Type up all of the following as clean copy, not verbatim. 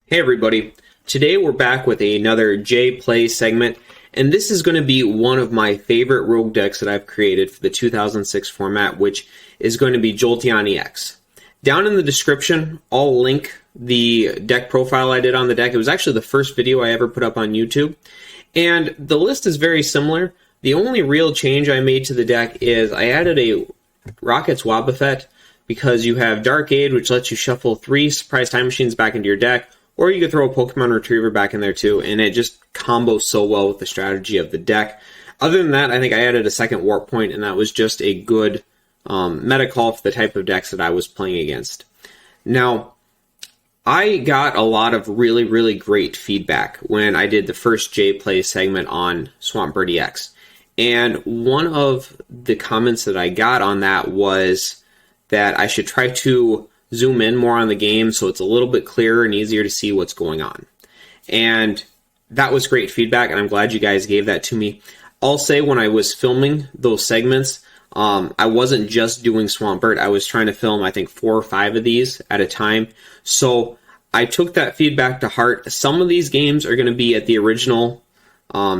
Hey everybody, today we're back with another J Play segment, and this is going to be one of my favorite rogue decks that I've created for the 2006 format, which is going to be Jolteon EX. Down in the description, I'll link the deck profile I did on the deck. It was actually the first video I ever put up on YouTube, and the list is very similar. The only real change I made to the deck is I added a Rockets Wobbuffet because you have Dark Aid, which lets you shuffle 3 Surprise Time Machines back into your deck, or you could throw a Pokemon Retriever back in there too, and it just combos so well with the strategy of the deck. Other than that, I think I added a second Warp Point, and that was just a good meta call for the type of decks that I was playing against. Now, I got a lot of really great feedback when I did the first J Play segment on Swampert EX. And one of the comments that I got on that was that I should try to zoom in more on the game so it's a little bit clearer and easier to see what's going on. And that was great feedback, and I'm glad you guys gave that to me. I'll say when I was filming those segments, I wasn't just doing Swampert. I was trying to film, I think, 4 or 5 of these at a time. So I took that feedback to heart. Some of these games are going to be at the original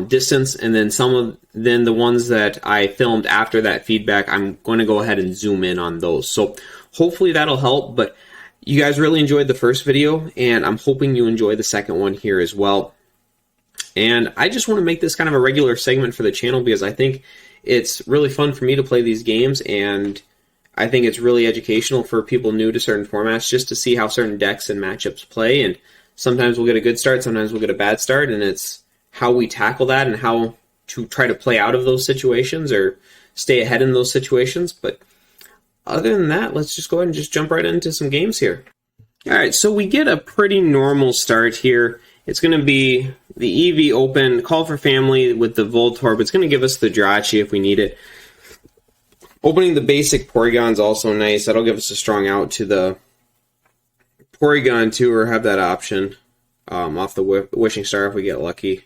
distance, and then the ones that I filmed after that feedback, I'm going to go ahead and zoom in on those. So hopefully that'll help, but you guys really enjoyed the first video, and I'm hoping you enjoy the second one here as well. And I just want to make this kind of a regular segment for the channel because I think it's really fun for me to play these games, and I think it's really educational for people new to certain formats just to see how certain decks and matchups play. And sometimes we'll get a good start, sometimes we'll get a bad start, and it's how we tackle that and how to try to play out of those situations or stay ahead in those situations. But other than that, let's just go ahead and just jump right into some games here. Alright, so we get a pretty normal start here. It's going to be the Eevee open, Call for Family with the Voltorb. It's going to give us the Jirachi if we need it. Opening the basic Porygon's also nice. That'll give us a strong out to the Porygon too, or have that option off the Wishing Star if we get lucky.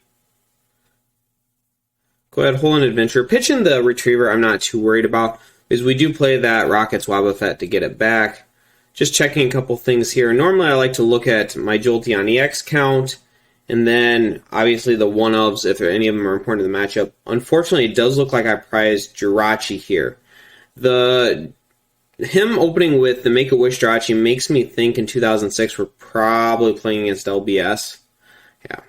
Go ahead, hold an Adventure. Pitching the Retriever I'm not too worried about, because we do play that Rockets Wobbuffet to get it back. Just checking a couple things here. Normally I like to look at my Jolteon EX count, and then obviously the one-ofs if any of them are important to the matchup. Unfortunately, it does look like I prized Jirachi here. Him opening with the Make-A-Wish Jirachi makes me think in 2006 we're probably playing against LBS. Yeah.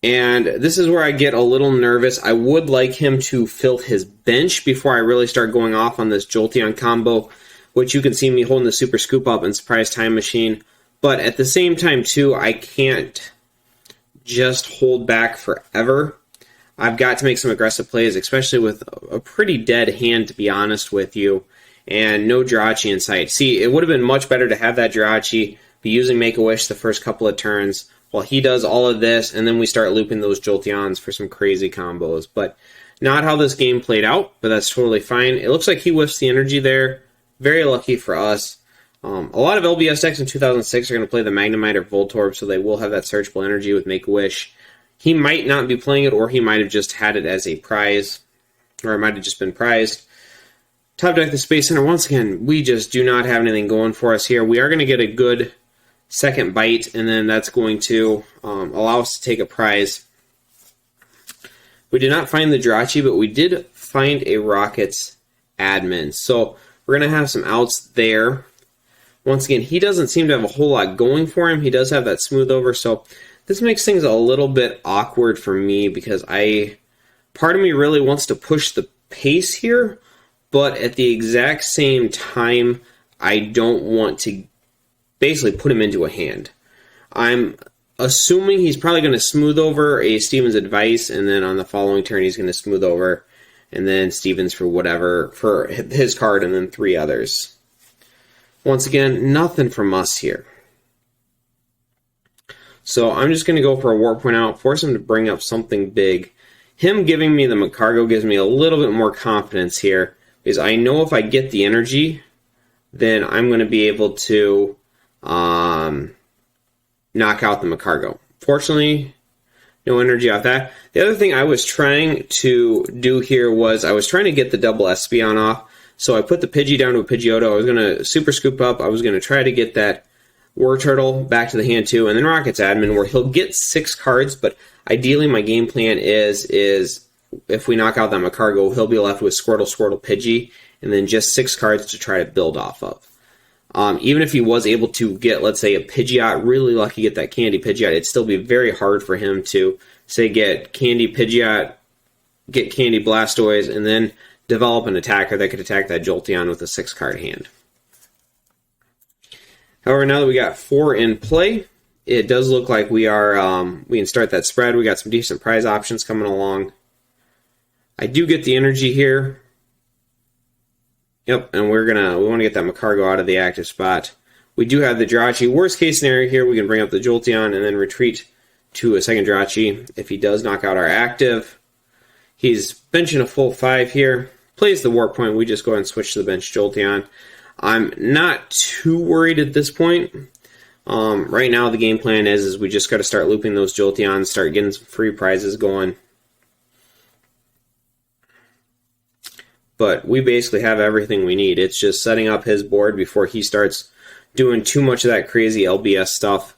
And this is where I get a little nervous. I would like him to fill his bench before I really start going off on this Jolteon combo, which you can see me holding the Super Scoop Up and Surprise Time Machine. But at the same time, too, I can't just hold back forever. I've got to make some aggressive plays, especially with a pretty dead hand, to be honest with you, and no Jirachi in sight. See, it would have been much better to have that Jirachi, be using Make-A-Wish the first couple of turns, while he does all of this, and then we start looping those Jolteons for some crazy combos. But not how this game played out, but that's totally fine. It looks like he whiffs the energy there. Very lucky for us. A lot of LBS decks in 2006 are going to play the Magnemite or Voltorb, so they will have that searchable energy with Make-A-Wish. He might not be playing it, or he might have just had it as a prize, or it might have just been prized. Top deck the Space Center. Once again, we just do not have anything going for us here. We are going to get a good second bite, and then that's going to allow us to take a prize. We did not find the Jirachi, but we did find a Rockets admin. So we're going to have some outs there. Once again, he doesn't seem to have a whole lot going for him. He does have that smooth over, so this makes things a little bit awkward for me because part of me really wants to push the pace here, but at the exact same time, I don't want to basically put him into a hand. I'm assuming he's probably going to smooth over a Steven's Advice, and then on the following turn he's going to smooth over, and then Stevens for whatever, for his card, and then 3 others. Once again, nothing from us here. So I'm just going to go for a Warp Point out, force him to bring up something big. Him giving me the Magcargo gives me a little bit more confidence here, because I know if I get the energy, then I'm going to be able to knock out the Magcargo. Fortunately, no energy off that. The other thing I was trying to do here was I was trying to get the double Espeon off. So I put the Pidgey down to a Pidgeotto. I was going to Super Scoop Up. I was going to try to get that War Turtle back to the hand too, and then Rocket's Admin, where he'll get 6 cards, but ideally my game plan is if we knock out that Macargo, he'll be left with Squirtle, Squirtle, Pidgey, and then just 6 cards to try to build off of. Even if he was able to get, let's say, a Pidgeot, really lucky get that Candy Pidgeot, it'd still be very hard for him to, say, get Candy Pidgeot, get Candy Blastoise, and then develop an attacker that could attack that Jolteon with a 6-card hand. However, now that we got 4 in play, it does look like we are, we can start that spread. We got some decent prize options coming along. I do get the energy here. Yep, and we want to get that Macargo out of the active spot. We do have the Jirachi. Worst case scenario here, we can bring up the Jolteon and then retreat to a second Jirachi. If he does knock out our active, he's benching a full 5 here. Plays the Warp Point. We just go ahead and switch to the bench Jolteon. I'm not too worried at this point. Right now, the game plan is we just got to start looping those Jolteons, start getting some free prizes going. But we basically have everything we need. It's just setting up his board before he starts doing too much of that crazy LBS stuff.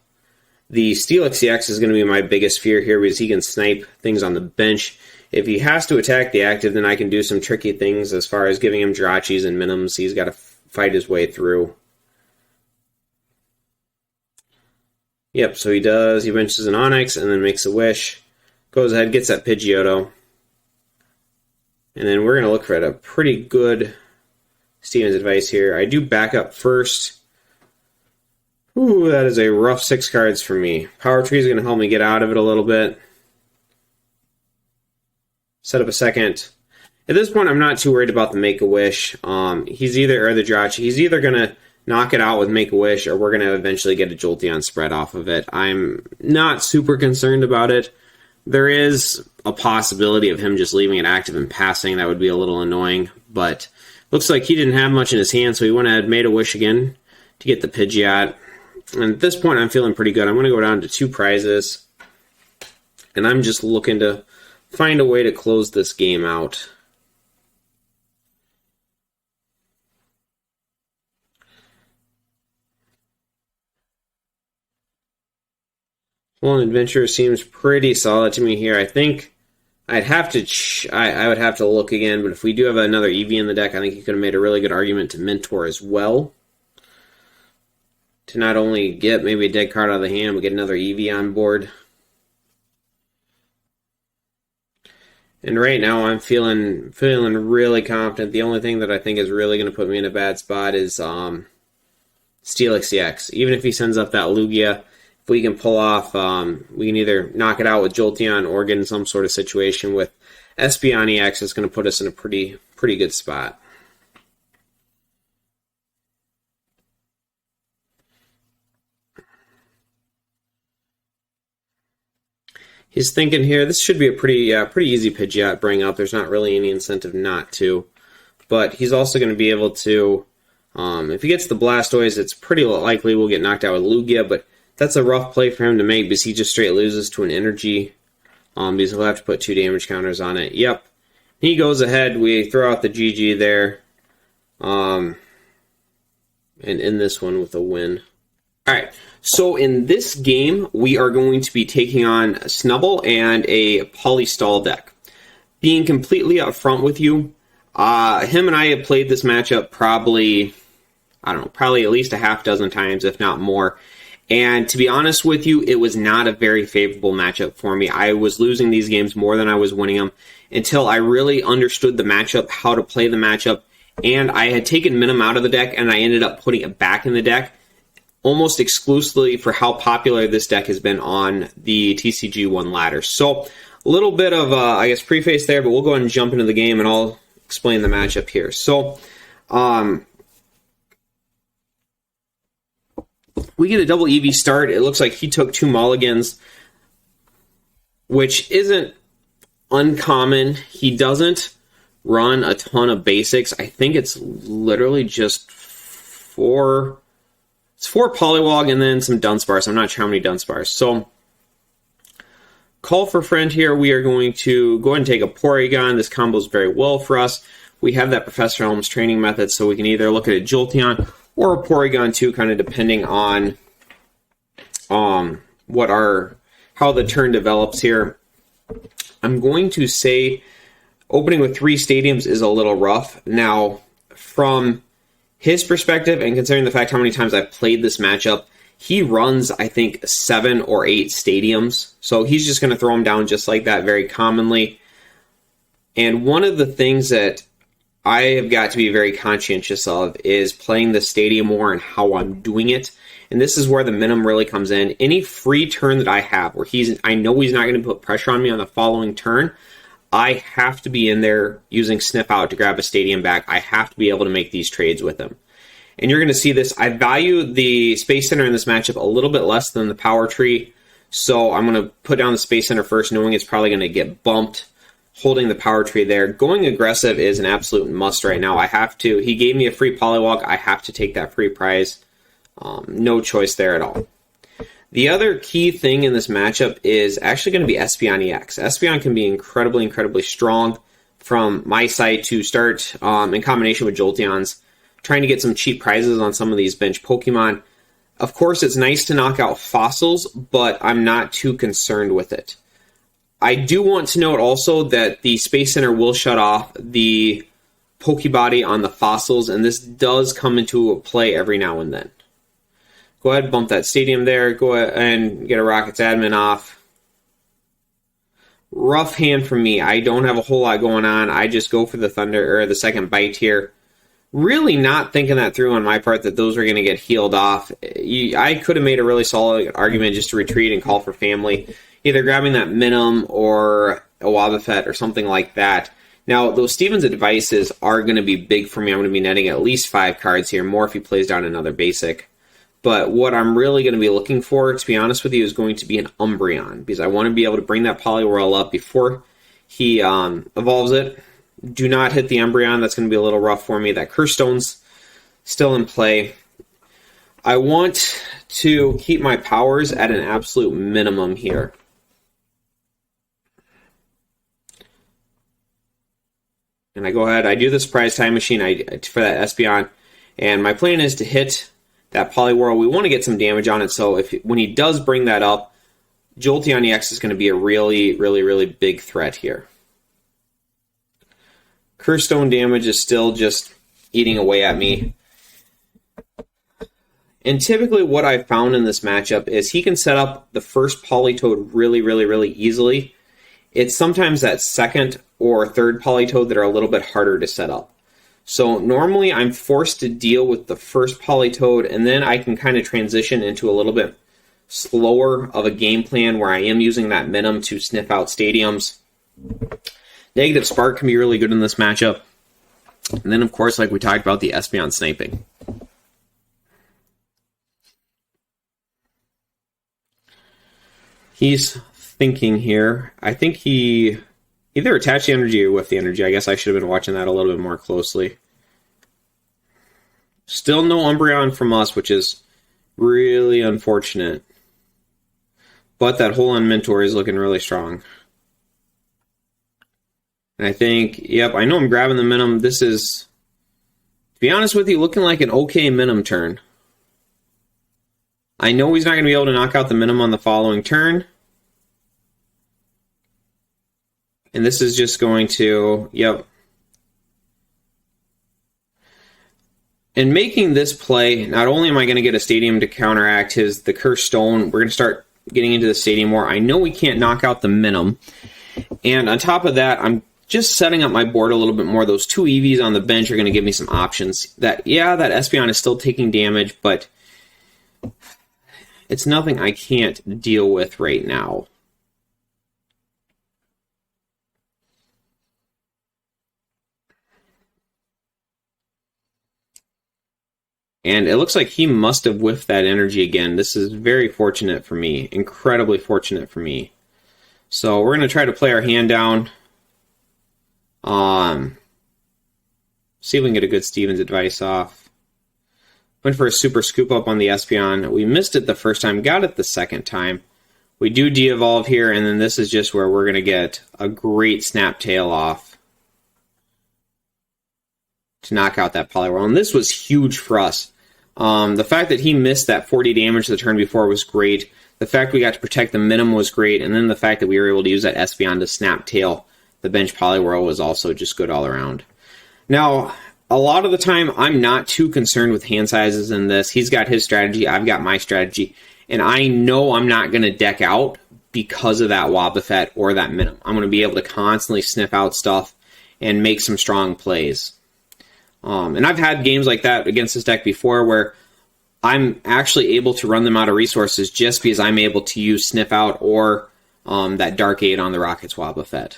The Steelix EX is going to be my biggest fear here because he can snipe things on the bench. If he has to attack the active, then I can do some tricky things as far as giving him Jirachis and Minims. He's got to fight his way through. Yep, so he does. He benches an Onix and then makes a wish. Goes ahead, gets that Pidgeotto. And then we're going to look for a pretty good Steven's advice here. I do back up first. Ooh, that is a rough 6 cards for me. Power Tree is going to help me get out of it a little bit. Set up a second. At this point, I'm not too worried about the Make-A-Wish. He's either going to knock it out with Make-A-Wish, or we're going to eventually get a Jolteon spread off of it. I'm not super concerned about it. There is a possibility of him just leaving it active and passing. That would be a little annoying, but looks like he didn't have much in his hand, so he went ahead and made a wish again to get the Pidgeot. And at this point, I'm feeling pretty good. I'm going to go down to 2 prizes, and I'm just looking to find a way to close this game out. Well, Adventure seems pretty solid to me here. I think I'd have to I would have to look again, but if we do have another Eevee in the deck, I think you could have made a really good argument to Mentor as well. To not only get maybe a dead card out of the hand, but get another Eevee on board. And right now I'm feeling really confident. The only thing that I think is really going to put me in a bad spot is Steelix EX. Even if he sends up that Lugia, if we can pull off, we can either knock it out with Jolteon or get in some sort of situation with Espeon EX. It's going to put us in a pretty good spot. He's thinking here, this should be a pretty easy Pidgeot bring up. There's not really any incentive not to. But he's also going to be able to, if he gets the Blastoise, it's pretty likely we'll get knocked out with Lugia, but that's a rough play for him to make because he just straight loses to an energy. Because he'll have to put 2 damage counters on it. Yep. He goes ahead. We throw out the GG there. And end this one with a win. Alright, so in this game, we are going to be taking on Snubbull and a PoliStall deck. Being completely upfront with you, him and I have played this matchup probably at least a half dozen times, if not more. And to be honest with you, it was not a very favorable matchup for me. I was losing these games more than I was winning them until I really understood the matchup, how to play the matchup, and I had taken Minim out of the deck, and I ended up putting it back in the deck, almost exclusively for how popular this deck has been on the TCG1 ladder. So, a little bit of, preface there, but we'll go ahead and jump into the game, and I'll explain the matchup here. So, we get a double Eevee start. It looks like he took 2 mulligans, which isn't uncommon. He doesn't run a ton of basics. I think it's literally just 4 Poliwag and then some Dunsparce. I'm not sure how many Dunsparce. So, call for friend here. We are going to go ahead and take a Porygon. This combos very well for us. We have that Professor Elm's training method, so we can either look at a Jolteon or a Porygon too, kind of depending on how the turn develops here. I'm going to say opening with 3 stadiums is a little rough. Now, from his perspective, and considering the fact how many times I've played this matchup, he runs, I think, 7 or 8 stadiums. So he's just going to throw them down just like that very commonly. And one of the things that I have got to be very conscientious of is playing the stadium war and how I'm doing it. And this is where the minimum really comes in. Any free turn that I have where I know he's not going to put pressure on me on the following turn, I have to be in there using Sniff Out to grab a stadium back. I have to be able to make these trades with him. And you're going to see this. I value the Space Center in this matchup a little bit less than the Power Tree. So I'm going to put down the Space Center first, knowing it's probably going to get bumped. Holding the Power Tree there. Going aggressive is an absolute must right now. I have to. He gave me a free Poliwag. I have to take that free prize. No choice there at all. The other key thing in this matchup is actually going to be Espeon EX. Espeon can be incredibly, incredibly strong from my side to start in combination with Jolteons, trying to get some cheap prizes on some of these bench Pokemon. Of course, it's nice to knock out fossils, but I'm not too concerned with it. I do want to note also that the Space Center will shut off the Pokebody on the fossils, and this does come into play every now and then. Go ahead, bump that stadium there. Go ahead and get a Rockets admin off. Rough hand for me. I don't have a whole lot going on. I just go for the Thunder or the second bite here. Really not thinking that through on my part that those were going to get healed off. I could have made a really solid argument just to retreat and call for family. Either grabbing that Minimum or a Wobbuffet or something like that. Now, those Steven's advices are going to be big for me. I'm going to be netting at least 5 cards here, more if he plays down another basic. But what I'm really going to be looking for, to be honest with you, is going to be an Umbreon, because I want to be able to bring that Poliwhirl up before he evolves it. Do not hit the Umbreon. That's going to be a little rough for me. That Curse Stone's still in play. I want to keep my powers at an absolute minimum here. And I go ahead, I do the Surprise Time Machine for that Espeon, and my plan is to hit that Poliwhirl. We want to get some damage on it, so when he does bring that up, Jolteon EX is going to be a really, really, really big threat here. Curse Stone damage is still just eating away at me. And typically what I've found in this matchup is he can set up the first Politoed really, really, really easily. It's sometimes that second or third Politoed that are a little bit harder to set up. So normally I'm forced to deal with the first Politoed, and then I can kind of transition into a little bit slower of a game plan where I am using that Minimum to sniff out stadiums. Negative Spark can be really good in this matchup. And then, of course, like we talked about, the Espeon sniping. He's thinking here. I think he either attached the energy or with the energy. I guess I should have been watching that a little bit more closely. Still no Umbreon from us, which is really unfortunate. But that whole Unmentor is looking really strong. And I think, yep, I know I'm grabbing the Minimum. This is, to be honest with you, looking like an okay Minimum turn. I know he's not going to be able to knock out the Minimum on the following turn. And this is just going to, yep. In making this play, not only am I going to get a stadium to counteract the Cursed Stone, we're going to start getting into the stadium war. I know we can't knock out the Minimum. And on top of that, I'm just setting up my board a little bit more. Those 2 EVs on the bench are going to give me some options. That Espeon is still taking damage, but it's nothing I can't deal with right now. And it looks like he must have whiffed that energy again. This is very fortunate for me. Incredibly fortunate for me. So we're going to try to play our hand down. See if we can get a good Steven's advice off. Went for a super scoop up on the Espeon. We missed it the first time, got it the second time. We do de-evolve here, and then this is just where we're going to get a great Snap Tail off to knock out that Poliwhirl. And this was huge for us. The fact that he missed that 40 damage the turn before was great. The fact we got to protect the minimum was great, and then the fact that we were able to use that Espeon to snap tail the bench Poliwhirl was also just good all around. Now, a lot of the time, I'm not too concerned with hand sizes in this. He's got his strategy, I've got my strategy, and I know I'm not going to deck out because of that Wobbuffet or that minimum. I'm going to be able to constantly sniff out stuff and make some strong plays. And I've had games like that against this deck before where I'm actually able to run them out of resources just because I'm able to use Sniff Out or that Dark Aid on the Rocket's Wobbuffet.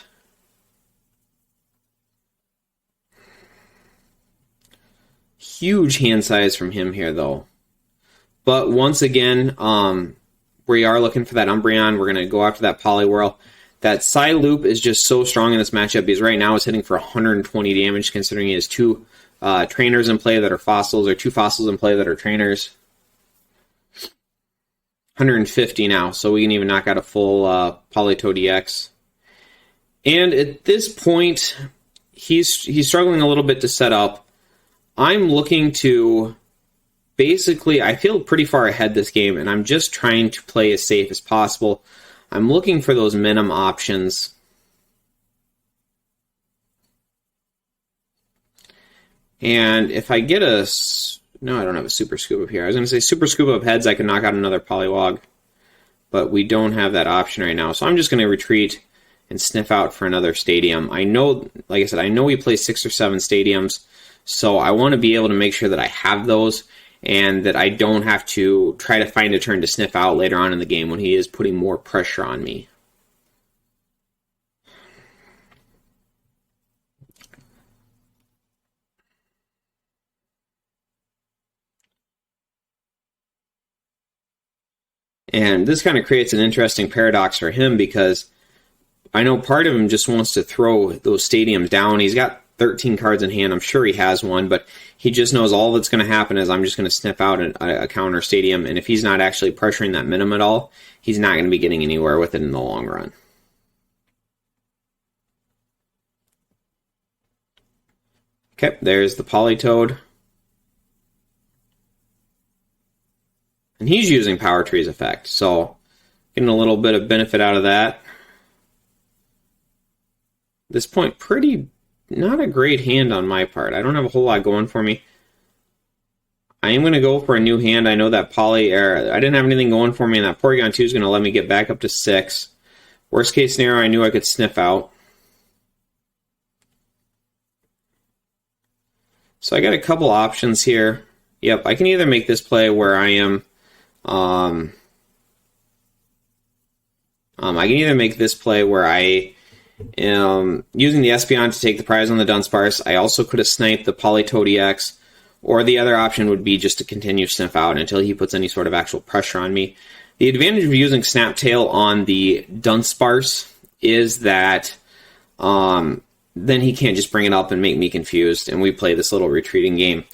Huge hand size from him here, though. But once again, we are looking for that Umbreon. We're going to go after that Poliwhirl. That Psyloop is just so strong in this matchup because right now it's hitting for 120 damage, considering he has two trainers in play that are fossils, or two fossils in play that are trainers. 150 now, so we can even knock out a full Politoed EX. And at this point, he's struggling a little bit to set up. I'm looking to basically, I feel pretty far ahead this game, and I'm just trying to play as safe as possible. I'm looking for those minimum options. And if I get a... No, I don't have a Super Scoop Up here. I was going to say Super Scoop Up heads, I can knock out another Poliwhog. But we don't have that option right now. So I'm just going to retreat and sniff out for another stadium. I know, like I said, I know we play 6 or 7 stadiums. So I want to be able to make sure that I have those and that I don't have to try to find a turn to sniff out later on in the game when he is putting more pressure on me. And this kind of creates an interesting paradox for him because I know part of him just wants to throw those stadiums down. He's got 13 cards in hand. I'm sure he has one, but he just knows all that's going to happen is I'm just going to sniff out a counter stadium, and if he's not actually pressuring that minimum at all, he's not going to be getting anywhere with it in the long run. Okay, there's the Politoed. And he's using Power Tree's effect, so getting a little bit of benefit out of that. At this point, not a great hand on my part. I don't have a whole lot going for me. I am going to go for a new hand. I know that I didn't have anything going for me, and that Porygon 2 is going to let me get back up to 6. Worst case scenario, I knew I could sniff out. So I got a couple options here. Yep, I can either make this play where I am... I can either make this play where I am using the Espeon to take the prize on the Dunsparce. I also could have sniped the Politoed EX, or the other option would be just to continue sniff out until he puts any sort of actual pressure on me. The advantage of using Snaptail on the Dunsparce is that then he can't just bring it up and make me confused, and we play this little retreating game.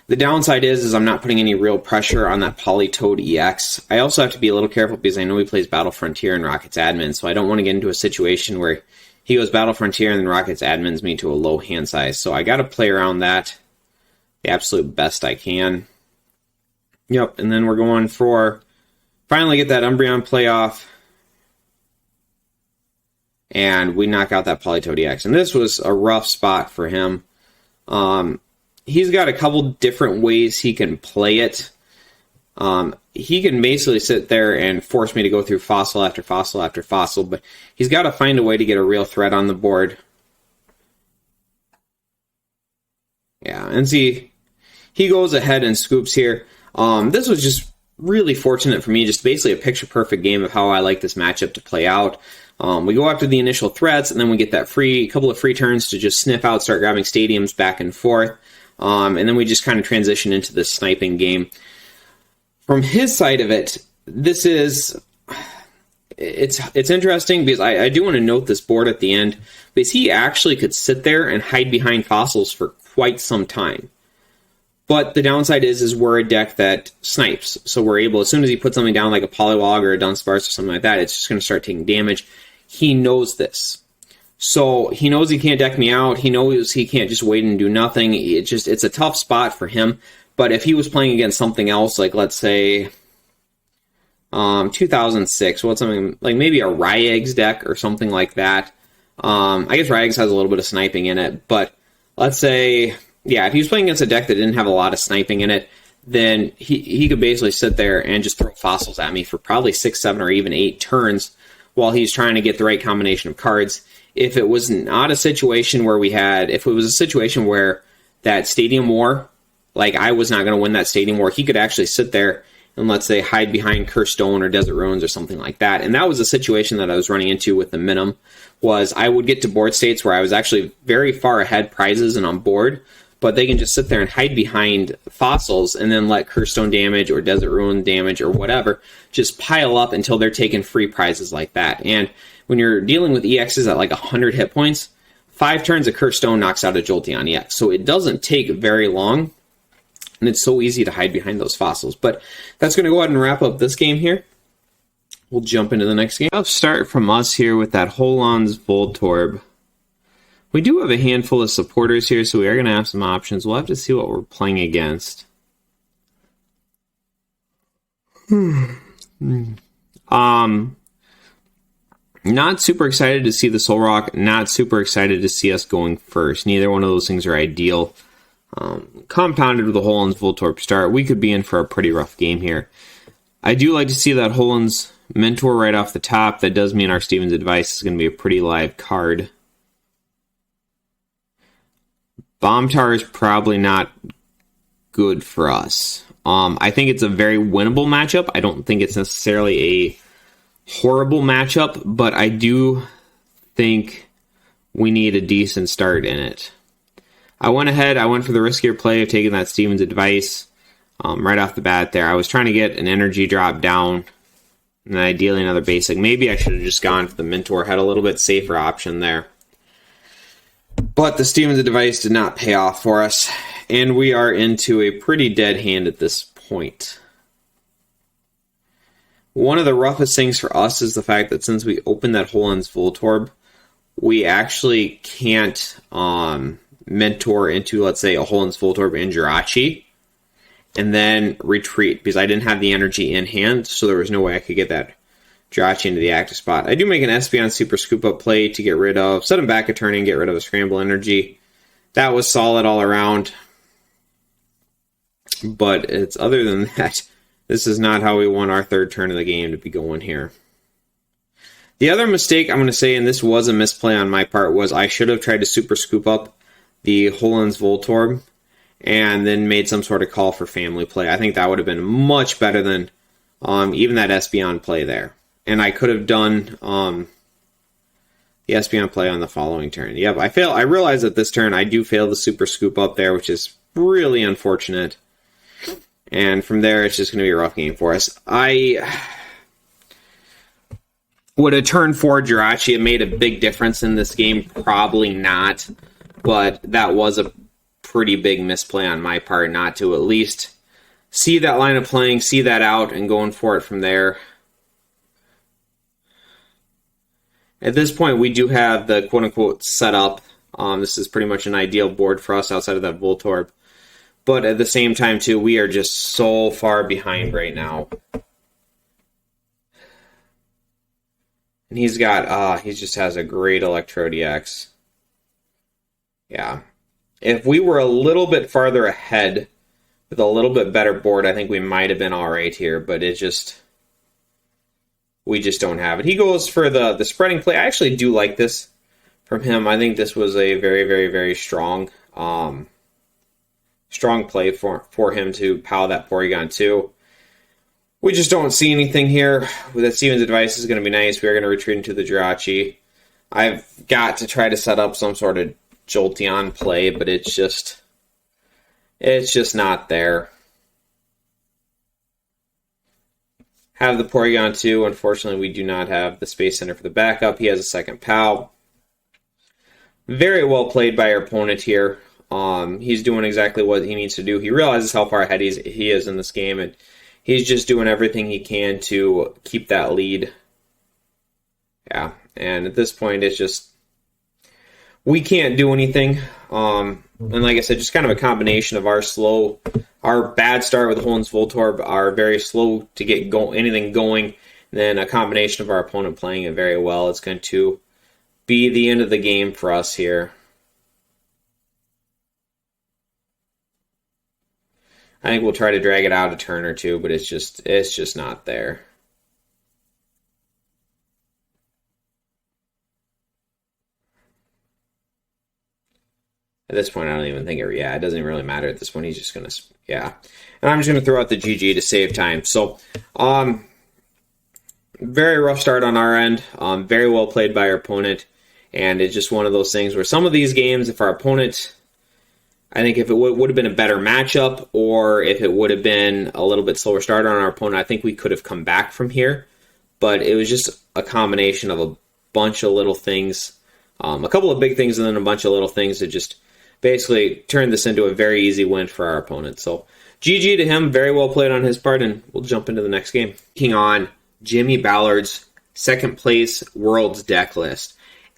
The downside is I'm not putting any real pressure on that Politoed EX. I also have to be a little careful because I know he plays Battle Frontier and Rocket's admin, so I don't want to get into a situation where he goes Battle Frontier and then Rocket's admins me to a low hand size. So I got to play around that the absolute best I can. Yep, and then we're going for finally get that Umbreon play off. And we knock out that Politoed EX. And this was a rough spot for him. He's got a couple different ways he can play it. He can basically sit there and force me to go through fossil after fossil after fossil, but he's got to find a way to get a real threat on the board. Yeah, and see, he goes ahead and scoops here. This was just really fortunate for me, just basically a picture-perfect game of how I like this matchup to play out. We go after the initial threats, and then we get that couple of free turns to just sniff out, start grabbing stadiums back and forth. And then we just kind of transition into this sniping game. From his side of it, it's interesting because I do want to note this board at the end, because he actually could sit there and hide behind fossils for quite some time. But the downside is we're a deck that snipes, so we're able, as soon as he puts something down like a Poliwhog or a Dunsparce or something like that, it's just going to start taking damage. He knows this. So he knows he can't deck me out. He knows he can't just wait and do nothing. It's a tough spot for him. But if he was playing against something else, like let's say 2006, what's something like maybe a RaiEggs deck or something like that. I guess RaiEggs has a little bit of sniping in it, but let's say, yeah, if he was playing against a deck that didn't have a lot of sniping in it, then he could basically sit there and just throw fossils at me for probably 6, 7, or even 8 turns while he's trying to get the right combination of cards. If it was not a situation where if it was a situation where that Stadium War, like I was not going to win that Stadium War, he could actually sit there and let's say hide behind Cursed Stone or Desert Ruins or something like that. And that was a situation that I was running into with the Minim, was I would get to board states where I was actually very far ahead prizes and on board, but they can just sit there and hide behind fossils and then let Cursed Stone damage or Desert Ruin damage or whatever just pile up until they're taking free prizes like that. And when you're dealing with EXs at like 100 hit points, 5 turns of Cursed Stone knocks out a Jolteon EX. So it doesn't take very long, and it's so easy to hide behind those fossils. But that's going to go ahead and wrap up this game here. We'll jump into the next game. I'll start from us here with that Holon's Voltorb. We do have a handful of supporters here, so we are going to have some options. We'll have to see what we're playing against. Not super excited to see the Soul Rock. Not super excited to see us going first. Neither one of those things are ideal. Compounded with a Holon's Voltorb start, we could be in for a pretty rough game here. I do like to see that Holon's Mentor right off the top. That does mean our Steven's Advice is going to be a pretty live card. PowTar is probably not good for us. I think it's a very winnable matchup. I don't think it's necessarily a horrible matchup, but I do think we need a decent start in it. I went for the riskier play of taking that Steven's Advice right off the bat there. I was trying to get an energy drop down, and then ideally another basic. Maybe I should have just gone for the Mentor, had a little bit safer option there. But the Steven's Advice did not pay off for us, and we are into a pretty dead hand at this point. One of the roughest things for us is the fact that since we opened that Holon's Voltorb, we actually can't Mentor into, let's say, a Holon's Voltorb and Jirachi, and then retreat, because I didn't have the energy in hand, so there was no way I could get that Jirachi into the active spot. I do make an Espeon Super Scoop Up play to get rid of, set him back a turn and get rid of a Scramble Energy. That was solid all around, but it's other than that, this is not how we want our third turn of the game to be going here. The other mistake I'm going to say, and this was a misplay on my part, was I should have tried to Super Scoop Up the Holon's Voltorb and then made some sort of call for family play. I think that would have been much better than even that Espeon play there. And I could have done the Espeon play on the following turn. Yep, I realize that this turn I do fail the Super Scoop Up there, which is really unfortunate. And from there, it's just going to be a rough game for us. Would a turn 4 Jirachi have made a big difference in this game? Probably not. But that was a pretty big misplay on my part not to at least see that line of playing, see that out, and going for it from there. At this point, we do have the quote-unquote setup. This is pretty much an ideal board for us outside of that Voltorb. But at the same time, too, we are just so far behind right now. And he just has a great Electrode EX. Yeah. If we were a little bit farther ahead with a little bit better board, I think we might have been all right here. But we just don't have it. He goes for the spreading play. I actually do like this from him. I think this was a very, very, very strong play for him to pow that Porygon 2. We just don't see anything here. With that Steven's Advice is going to be nice. We are going to retreat into the Jirachi. I've got to try to set up some sort of Jolteon play, but it's just not there. Have the Porygon 2. Unfortunately, we do not have the Space Center for the backup. He has a second POW. Very well played by our opponent here. He's doing exactly what he needs to do. He realizes how far ahead he is in this game, and he's just doing everything he can to keep that lead. Yeah, and at this point, it's just we can't do anything. And like I said, just kind of a combination of our bad start with Holin's Voltorb, our very slow to get anything going, and then a combination of our opponent playing it very well. It's going to be the end of the game for us here. I think we'll try to drag it out a turn or two, but it's just not there. At this point, I don't even think it doesn't really matter at this point. He's just going to, And I'm just going to throw out the GG to save time. So, very rough start on our end. Very well played by our opponent. And it's just one of those things where some of these games, if our opponent, I think if it would have been a better matchup, or if it would have been a little bit slower start on our opponent, I think we could have come back from here. But it was just a combination of a bunch of little things, a couple of big things, and then a bunch of little things that just basically turned this into a very easy win for our opponent. So GG to him, very well played on his part, and we'll jump into the next game. Taking on Jimmy Ballard's second place Worlds deck list.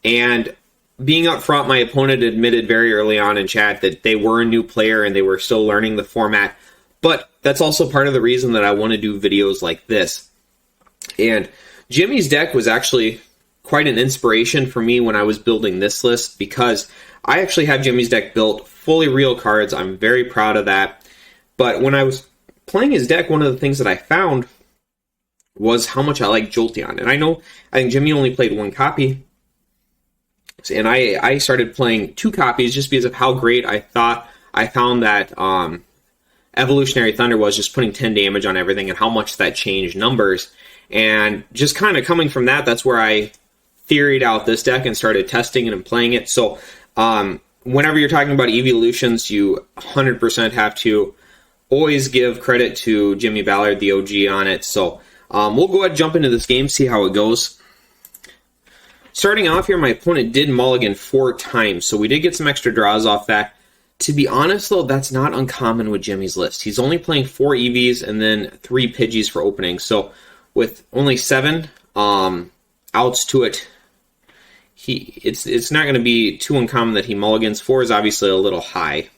And being up front, my opponent admitted very early on in chat that they were a new player and they were still learning the format. But that's also part of the reason that I want to do videos like this. And Jimmy's deck was actually quite an inspiration for me when I was building this list, because I actually have Jimmy's deck built fully real cards. I'm very proud of that. But when I was playing his deck, one of the things that I found was how much I like Jolteon. And I think Jimmy only played one copy. And I started playing 2 copies just because of how great I found that Evolutionary Thunder was, just putting 10 damage on everything, and how much that changed numbers. And just kind of coming from that, that's where I theoried out this deck and started testing it and playing it. So whenever you're talking about EeveeLutions, you 100% have to always give credit to Jimmy Ballard, the OG, on it. So we'll go ahead and jump into this game, see how it goes. Starting off here, my opponent did mulligan 4 times, so we did get some extra draws off that. To be honest, though, that's not uncommon with Jimmy's list. He's only playing 4 EVs and then 3 Pidgeys for opening. So with only 7 outs to it, it's not going to be too uncommon that he mulligans. 4 is obviously a little high.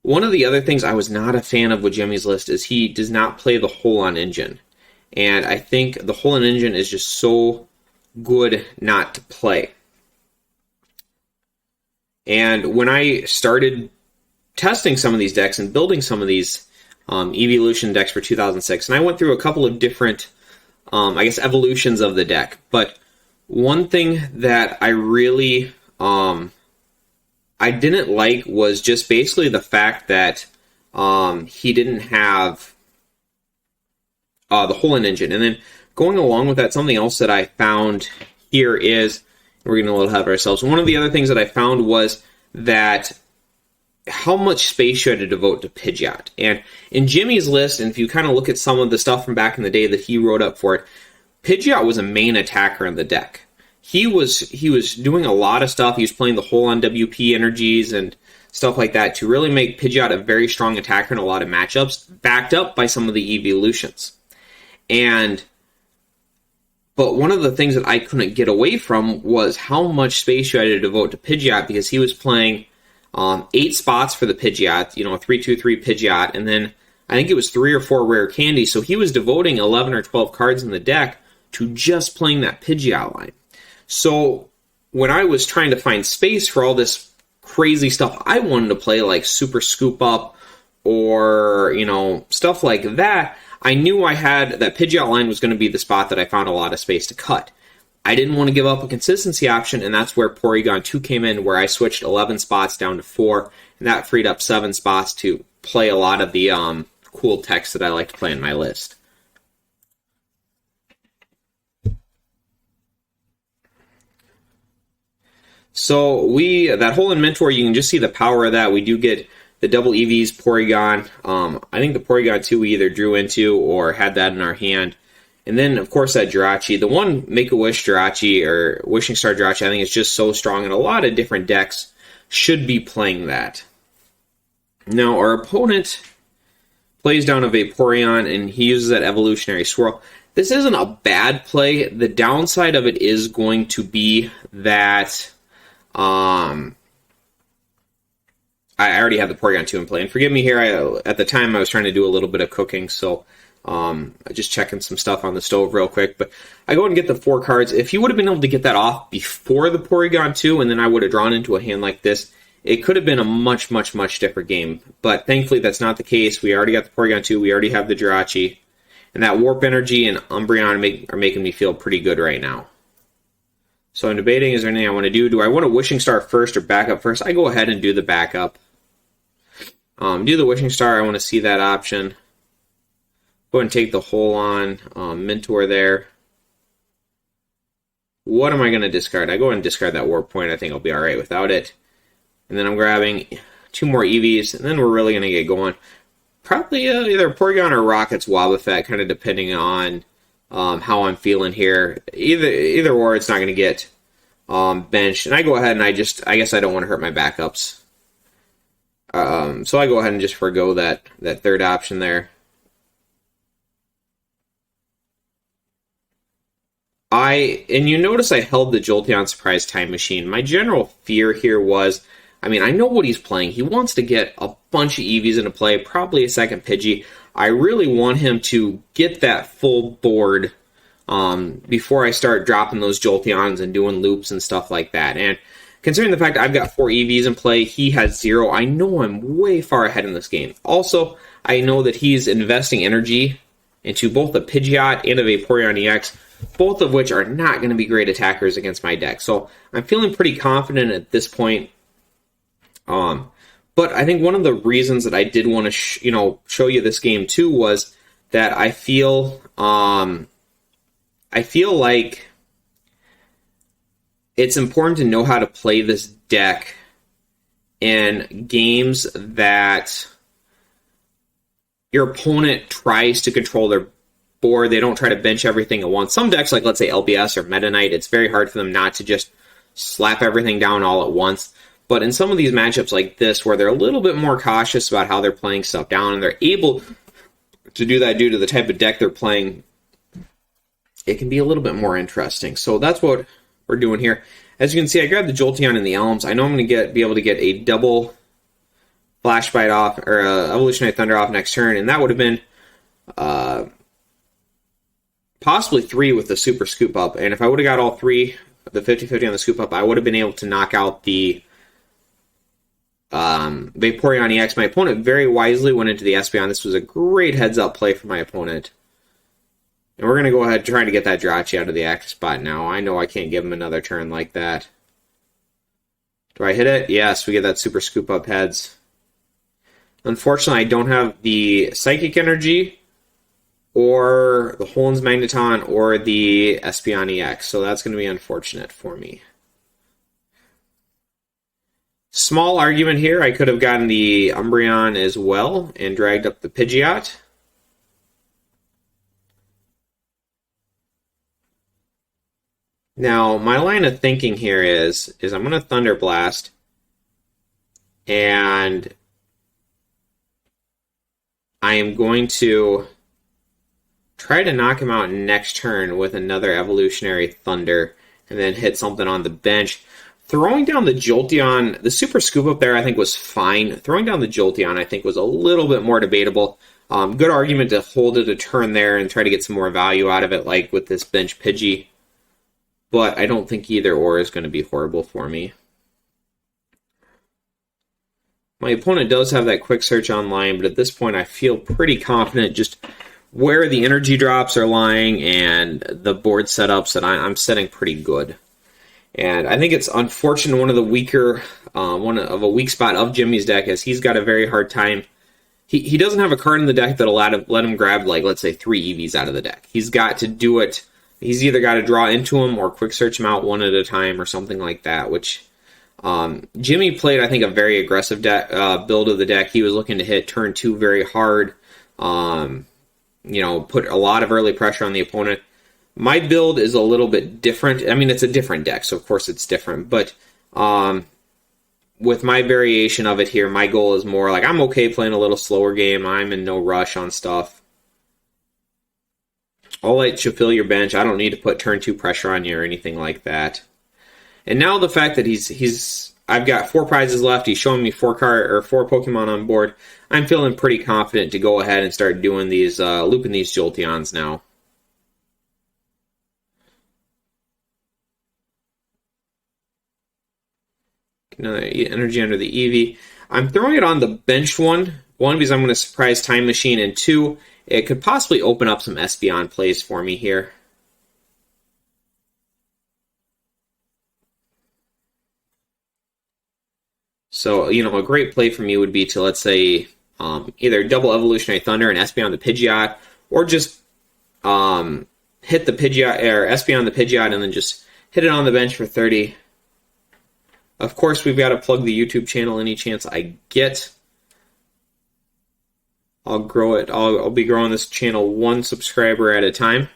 One of the other things I was not a fan of with Jimmy's list is he does not play the Hold-On Engine. And I think the Hold-On Engine is just so good not to play. And when I started testing some of these decks and building some of these EeveeLution decks for 2006, and I went through a couple of different, evolutions of the deck. But one thing that I really I didn't like was just basically the fact that he didn't have the Hold-On Engine. And then going along with that, something else that I found here is, we're getting a little ahead of ourselves. One of the other things that I found was that how much space you had to devote to Pidgeot. And in Jimmy's list, and if you kind of look at some of the stuff from back in the day that he wrote up for it, Pidgeot was a main attacker in the deck. He was doing a lot of stuff. He was playing the Hold-On WP energies and stuff like that to really make Pidgeot a very strong attacker in a lot of matchups, backed up by some of the EeveeLutions. But one of the things that I couldn't get away from was how much space you had to devote to Pidgeot, because he was playing 8 spots for the Pidgeot, 3/2/3 Pidgeot, and then I think it was 3 or 4 rare candies. So he was devoting 11 or 12 cards in the deck to just playing that Pidgeot line. So when I was trying to find space for all this crazy stuff I wanted to play, like Super Scoop Up or, stuff like that, I knew I had that Pidgeot line was going to be the spot that I found a lot of space to cut. I didn't want to give up a consistency option, and that's where Porygon 2 came in, where I switched 11 spots down to 4, and that freed up 7 spots to play a lot of the cool text that I like to play in my list. So that Hold-On Mentor, you can just see the power of that. We do get the double EVs, Porygon. I think the Porygon 2 we either drew into or had that in our hand. And then, of course, that Jirachi. The one Make-A-Wish Jirachi, or Wishing Star Jirachi, I think is just so strong, and a lot of different decks should be playing that. Now, our opponent plays down a Vaporeon, and he uses that Evolutionary Swirl. This isn't a bad play. The downside of it is going to be that I already have the Porygon 2 in play. And forgive me here, at the time I was trying to do a little bit of cooking, so just checking some stuff on the stove real quick. But I go ahead and get the 4 cards. If you would have been able to get that off before the Porygon 2, and then I would have drawn into a hand like this, it could have been a much, much, much different game. But thankfully that's not the case. We already got the Porygon 2, we already have the Jirachi. And that Warp Energy and Umbreon are making me feel pretty good right now. So I'm debating, is there anything I want to do? Do I want a Wishing Star first or backup first? I go ahead and do the backup. Do the Wishing Star, I want to see that option. Go ahead and take the hole on Mentor there. What am I going to discard? I go ahead and discard that Warp Point. I think I'll be alright without it. And then I'm grabbing 2 more Eevees, and then we're really going to get going. Probably either Porygon or Rocket's Wobbuffet, kind of depending on how I'm feeling here. Either or, it's not going to get benched. And I go ahead and I guess I don't want to hurt my backups. So I go ahead and just forgo that third option there. And you notice I held the Jolteon Surprise Time Machine. My general fear here was, I mean, I know what he's playing. He wants to get a bunch of Eevees into play, probably a second Pidgey. I really want him to get that full board before I start dropping those Jolteons and doing loops and stuff like that. And considering the fact I've got 4 Eevees in play, he has 0, I know I'm way far ahead in this game. Also, I know that he's investing energy into both the Pidgeot and a Vaporeon EX, both of which are not going to be great attackers against my deck. So I'm feeling pretty confident at this point. But I think one of the reasons that I did want to show you this game too was that I feel like it's important to know how to play this deck in games that your opponent tries to control their board. They don't try to bench everything at once. Some decks, like let's say LBS or Meta Knight, it's very hard for them not to just slap everything down all at once. But in some of these matchups like this, where they're a little bit more cautious about how they're playing stuff down, and they're able to do that due to the type of deck they're playing, it can be a little bit more interesting. So that's what we're doing here. As you can see, I grabbed the Jolteon and the Elms. I know I'm going to be able to get a double Flash Bite off, or Evolutionary Thunder off next turn, and that would have been possibly 3 with the Super Scoop Up. And if I would have got all 3, the 50-50 on the Scoop Up, I would have been able to knock out the Vaporeon EX. My opponent very wisely went into the Espeon. This was a great heads-up play for my opponent. And we're going to go ahead trying to get that Jirachi out of the active spot now. I know I can't give him another turn like that. Do I hit it? Yes, we get that Super Scoop Up heads. Unfortunately, I don't have the Psychic Energy, or the Holen's Magneton, or the Espeon EX, so that's going to be unfortunate for me. Small argument here, I could have gotten the Umbreon as well and dragged up the Pidgeot. Now, my line of thinking here is I'm going to Thunder Blast, and I am going to try to knock him out next turn with another Evolutionary Thunder, and then hit something on the bench. Throwing down the Jolteon, the Super Scoop Up there I think was fine. Throwing down the Jolteon I think was a little bit more debatable. Good argument to hold it a turn there and try to get some more value out of it, like with this bench Pidgey. But I don't think either or is going to be horrible for me. My opponent does have that quick search online, but at this point I feel pretty confident just where the energy drops are lying and the board setups that I'm setting pretty good. And I think it's unfortunate one of the weaker, a weak spot of Jimmy's deck is he's got a very hard time. He doesn't have a card in the deck that'll let him grab, like, let's say 3 Eevees out of the deck. He's got to do it. He's either got to draw into him or quick search him out one at a time or something like that, which Jimmy played, I think, a very aggressive build of the deck. He was looking to hit turn 2 very hard, put a lot of early pressure on the opponent. My build is a little bit different. I mean, it's a different deck, so of course it's different. But with my variation of it here, my goal is more like I'm okay playing a little slower game. I'm in no rush on stuff. I'll let you fill your bench. I don't need to put turn 2 pressure on you or anything like that. And now the fact that I've got 4 prizes left, he's showing me 4 Pokemon on board, I'm feeling pretty confident to go ahead and start doing these, looping these Jolteons now. Another energy under the Eevee. I'm throwing it on the benched one. One, because I'm going to surprise Time Machine, and 2, it could possibly open up some Espeon plays for me here. So, a great play for me would be to, let's say, either double Evolutionary Thunder and Espeon the Pidgeot, or just hit the Pidgeot, or Espeon the Pidgeot, and then just hit it on the bench for 30. Of course, we've got to plug the YouTube channel any chance I get. I'll grow it. I'll be growing this channel 1 subscriber at a time.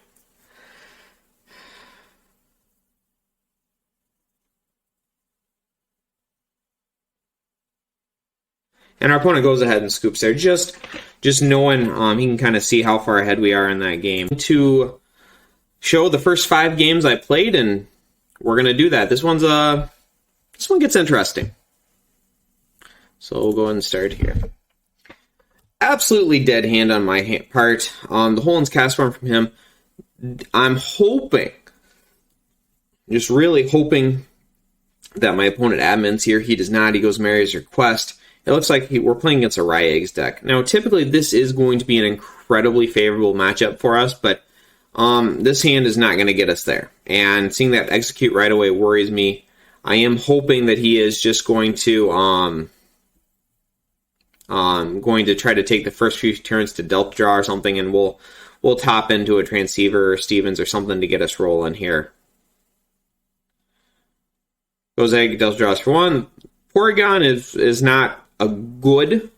And our opponent goes ahead and scoops there, just knowing he can kind of see how far ahead we are in that game. To show the first 5 games I played, and we're going to do that. This one gets interesting. So we'll go ahead and start here. Absolutely dead hand on my part. The Holin's Cast Form from him. I'm hoping, just really hoping, that my opponent admins here. He does not. He goes Mary's Request. It looks like we're playing against a RaiEggs deck. Now, typically, this is going to be an incredibly favorable matchup for us, but this hand is not going to get us there. And seeing that execute right away worries me. I am hoping that he is just going to try to take the first few turns to Delta Draw or something, and we'll top into a Transceiver or Stevens or something to get us rolling here. Goes Egg, Delta Draws for 1. Porygon is not a good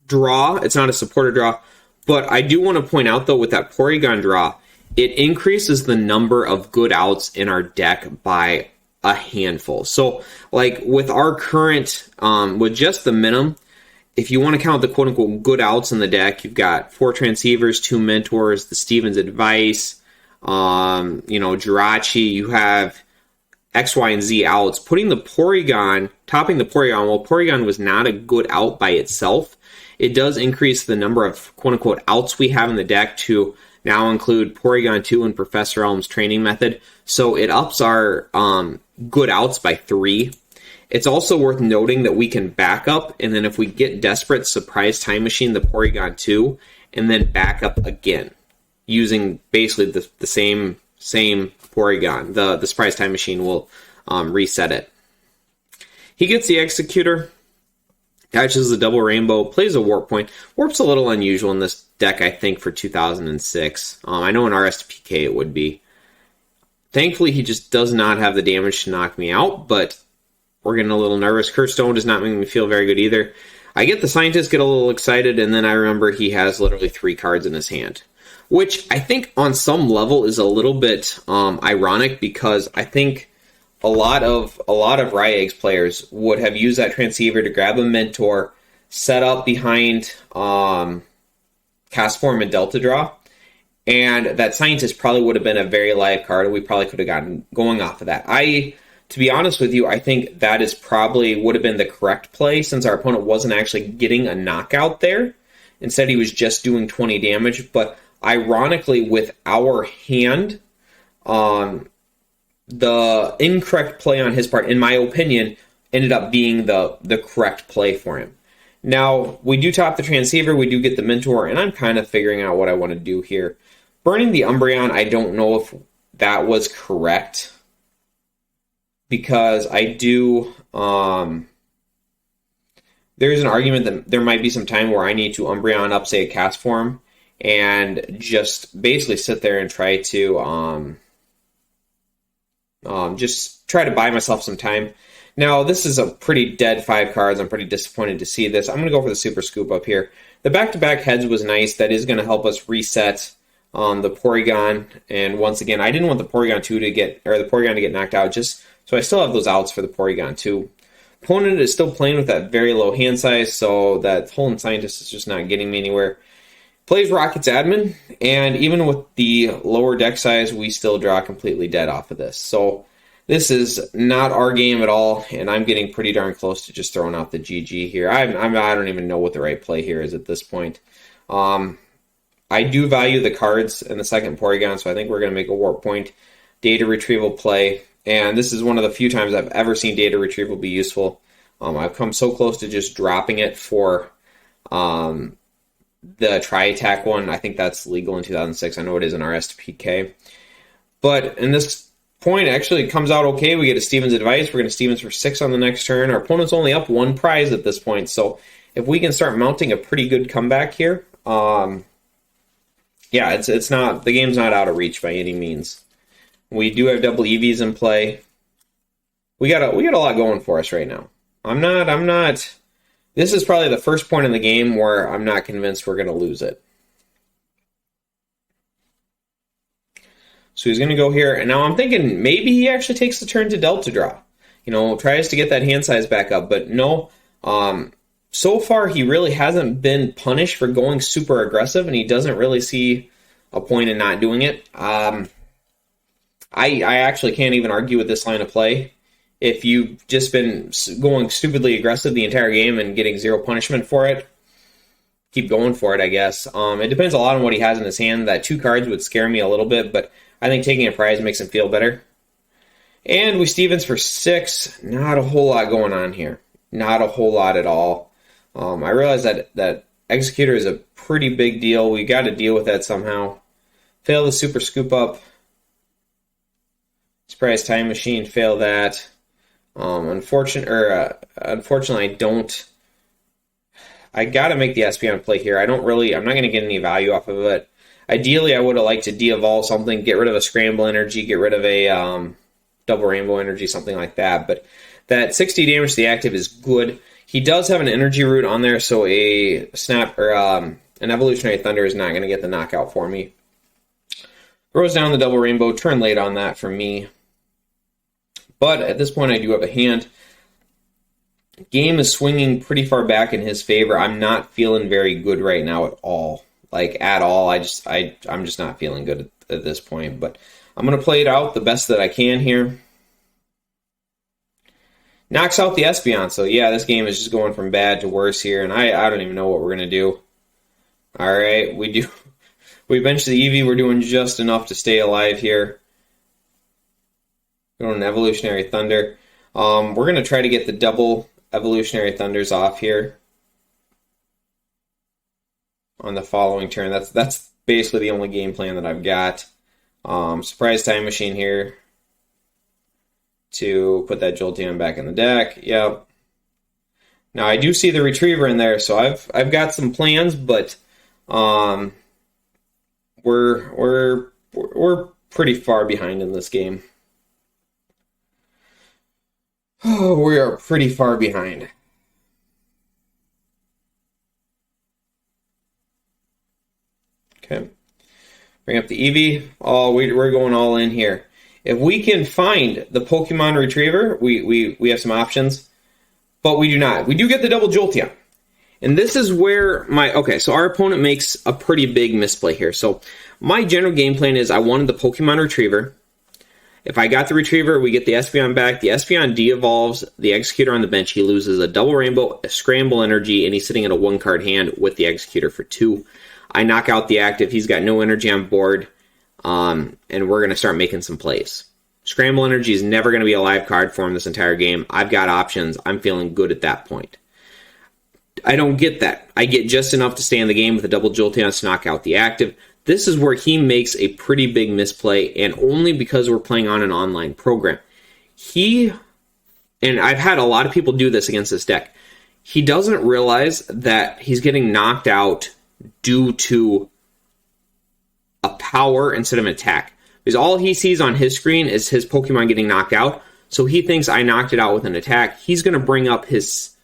draw. It's not a supporter draw. But I do want to point out, though, with that Porygon draw, it increases the number of good outs in our deck by a handful. So, like, with our current, with just the minimum, if you want to count the quote-unquote good outs in the deck, you've got 4 Transceivers, 2 Mentors, the Stevens Advice, Jirachi, you have X, Y, and Z outs. Topping the Porygon, while Porygon was not a good out by itself, it does increase the number of quote-unquote outs we have in the deck to now include Porygon 2 and Professor Elm's training method. So it ups our good outs by 3. It's also worth noting that we can back up, and then if we get desperate, surprise Time Machine the Porygon 2, and then back up again, using basically the same Porygon. The surprise Time Machine will reset it. He gets the Executor, catches the double rainbow, plays a Warp Point. Warp's a little unusual in this deck, I think, for 2006. I know in RSPK it would be. Thankfully, he just does not have the damage to knock me out, but we're getting a little nervous. Curse Stone does not make me feel very good either. I get the Scientist, get a little excited, and then I remember he has literally 3 cards in his hand, which I think on some level is a little bit ironic, because I think a lot of RaiEggs players would have used that Transceiver to grab a Mentor, set up behind Cast Form and Delta Draw, and that Scientist probably would have been a very live card, and we probably could have gotten going off of that. To be honest with you, I think that is probably would have been the correct play, since our opponent wasn't actually getting a knockout there. Instead, he was just doing 20 damage. But ironically, with our hand, the incorrect play on his part, in my opinion, ended up being the correct play for him. Now, we do top the Transceiver, we do get the Mentor, and I'm kind of figuring out what I want to do here. Burning the Umbreon, I don't know if that was correct, because I do, there's an argument that there might be some time where I need to Umbreon up, say, a Cast Form, and just basically sit there and try to just try to buy myself some time. Now, this is a pretty dead 5 cards. I'm pretty disappointed to see this. I'm going to go for the Super Scoop up here. The back-to-back heads was nice. That is going to help us reset the Porygon. And once again, I didn't want the Porygon 2 to get, or the Porygon to get knocked out, just so I still have those outs for the Porygon 2. Opponent is still playing with that very low hand size, so that Holy Scientist is just not getting me anywhere. Plays Rocket's Admin, and even with the lower deck size, we still draw completely dead off of this. So This is not our game at all, and I'm getting pretty darn close to just throwing out the GG here. I don't even know what the right play here is at this point. I do value the cards in the second Porygon, so I think we're going to make a Warp Point data retrieval play. And this is one of the few times I've ever seen data retrieval be useful. I've come so close to just dropping it for the Tri-Attack one. I think that's legal in 2006. I know it is in RS to PK. But in this point, actually, it comes out okay. We get a Steven's Advice. We're going to Steven's for 6 on the next turn. Our opponent's only up 1 prize at this point. So if we can start mounting a pretty good comeback here, yeah, it's not, the game's not out of reach by any means. We do have double EVs in play. We got a lot going for us right now. I'm not. This is probably the first point in the game where I'm not convinced we're going to lose it. So he's going to go here, and now I'm thinking maybe he actually takes the turn to Delta Draw. You know, tries to get that hand size back up, but no. So far, he really hasn't been punished for going super aggressive, and he doesn't really see a point in not doing it. I actually can't even argue with this line of play. If you've just been going stupidly aggressive the entire game and getting 0 punishment for it, keep going for it, I guess. It depends a lot on what he has in his hand. That 2 cards would scare me a little bit, but I think taking a prize makes him feel better. And we Stevens for 6. Not a whole lot going on here. Not a whole lot at all. I realize that Executor is a pretty big deal. We got to deal with that somehow. Fail the Super Scoop Up. Surprise Time Machine, fail that. Unfortunately, I don't. I got to make the Espeon play here. I'm not going to get any value off of it. Ideally, I would have liked to de-evolve something, get rid of a Scramble Energy, get rid of a Double Rainbow Energy, something like that. But that 60 damage to the active is good. He does have an Energy Root on there, so a Snap or an Evolutionary Thunder is not going to get the knockout for me. Throws down the Double Rainbow, turn late on that for me. But at this point, I do have a hand. Game is swinging pretty far back in his favor. I'm not feeling very good right now at all. Like, at all. I'm just not feeling good at this point. But I'm going to play it out the best that I can here. Knocks out the Espeon. So, yeah, this game is just going from bad to worse here. And I don't even know what we're going to do. All right, we bench the Eevee. We're doing just enough to stay alive here. Going an Evolutionary Thunder. We're going to try to get the double Evolutionary Thunders off here on the following turn. That's basically the only game plan that I've got. Surprise Time Machine here to put that Jolteon back in the deck. Yep. Now I do see the Retriever in there, so I've got some plans, but we're pretty far behind in this game. Oh, we are pretty far behind. Okay. Bring up the Eevee. Oh, we're going all in here. If we can find the Pokemon Retriever, we have some options. But we do not. We do get the double Jolteon. And this is where so our opponent makes a pretty big misplay here. So my general game plan is I wanted the Pokemon Retriever. If I got the Retriever, we get the Espeon back. The Espeon de-evolves the Executor on the bench. He loses a Double Rainbow, a Scramble Energy, and he's sitting in a 1-card hand with the Executor for 2. I knock out the active. He's got no energy on board, and we're going to start making some plays. Scramble Energy is never going to be a live card for him this entire game. I've got options. I'm feeling good at that point. I don't get that. I get just enough to stay in the game with a double Jolteon to knock out the active. This is where he makes a pretty big misplay, and only because we're playing on an online program. And I've had a lot of people do this against this deck, he doesn't realize that he's getting knocked out due to a power instead of an attack. Because all he sees on his screen is his Pokemon getting knocked out, so he thinks I knocked it out with an attack. He's going to bring up his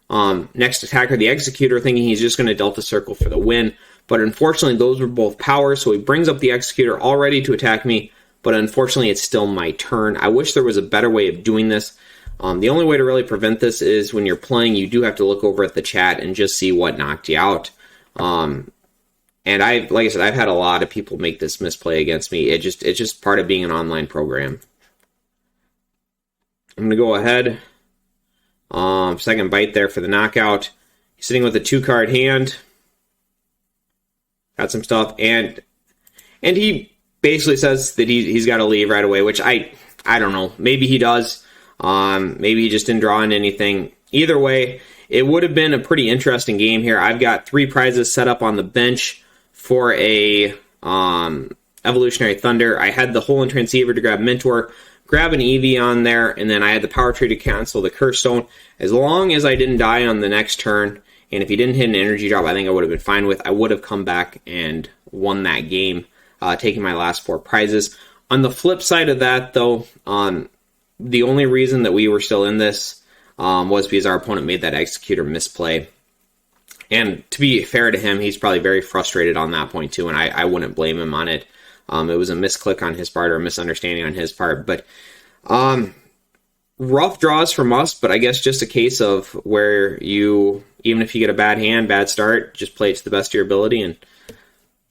next attacker, the Executor, thinking he's just going to Delta Circle for the win. But unfortunately, those were both powers, so he brings up the Executor all ready to attack me, but unfortunately, it's still my turn. I wish there was a better way of doing this. The only way to really prevent this is when you're playing, you do have to look over at the chat and just see what knocked you out. And like I said, I've had a lot of people make this misplay against me. It's just part of being an online program. I'm going to go ahead. Second bite there for the knockout. He's sitting with a 2-card hand. Got some stuff, and he basically says that he's got to leave right away, which I don't know. Maybe he does. Maybe he just didn't draw in anything. Either way, it would have been a pretty interesting game here. I've got 3 prizes set up on the bench for a Evolutionary Thunder. I had the Hole and Transceiver to grab Mentor, grab an Eevee on there, and then I had the Power Tree to cancel the Curse Stone. As long as I didn't die on the next turn, and if he didn't hit an energy drop, I think I would have been fine with. I would have come back and won that game, taking my last 4 prizes. On the flip side of that, though, the only reason that we were still in this was because our opponent made that Executor misplay. And to be fair to him, he's probably very frustrated on that point too, and I wouldn't blame him on it. It was a misclick on his part or a misunderstanding on his part. But rough draws from us, but I guess just a case of where you, even if you get a bad hand, bad start, just play it to the best of your ability and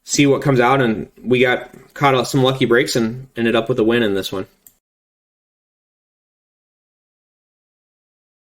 see what comes out. And we got caught out some lucky breaks and ended up with a win in this one.